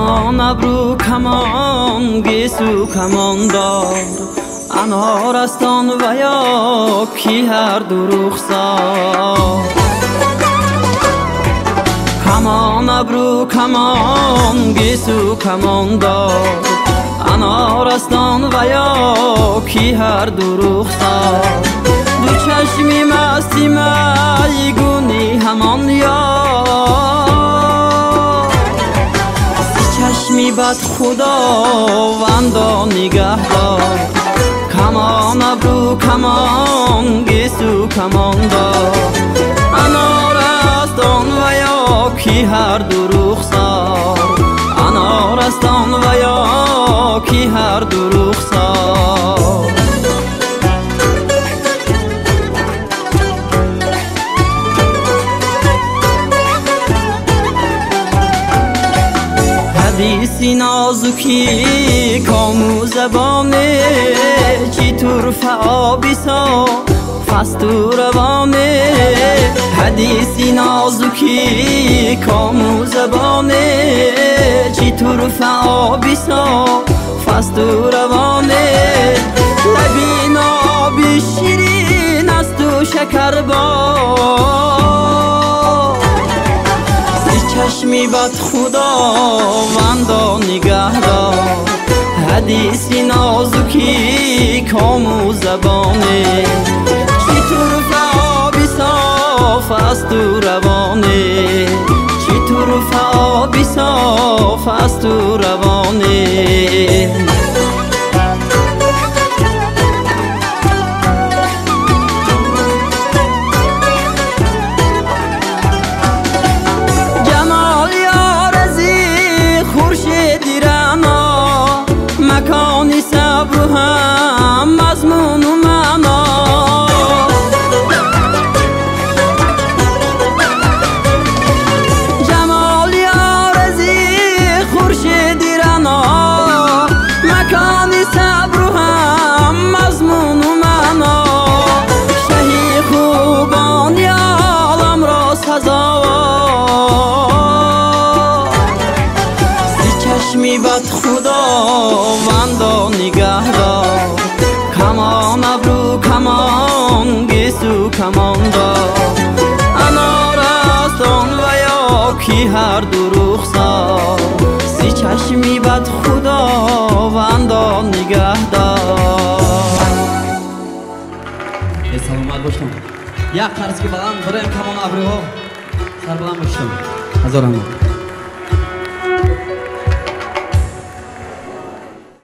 کمان ابرو کمان گیسو کماندار انارستان و یا کی هر دو رخسار کمان ابرو کمان گیسو کماندار انارستان و یا کی هر دو رخسار دو چشمی مستی میگونی همان یار سی چشمی بد خداوندا نگهدار کمان ابرو کمان گیسو کماندار انارستان و یا کی هر دو رخسار انارستان و یا کی هر دو رخسار حدیثی نازکی کامو زبانه چی طرف آبیسا فستو روانه حدیثی نازکی کامو زبانه چی طرف آبیسا فستو روانه لبین آبی شیرین است و شکر با چشمی بد خداوندا نگهدار حدیثی نازکی کامو زبانه چی طرف آبی صاف است و روانه چی طرف آبی صاف است و روانه مکانی صبر و هم مضمون و معنا جمالی آرزی خورشیدی رنا مکانی صبر و هم مضمون و معنا شهی خوبانی عالم را سزاوار سی چشمی بد خداوندا نگهدار کمان ابرو کمان گیسو کماندار انارستان و یا کی هر دو رخسار سی چشمی بد خداوندا نگهدار سلامت باشتم یک قرض که بلند برایم کمان ابروها سر بلند باشتم هزار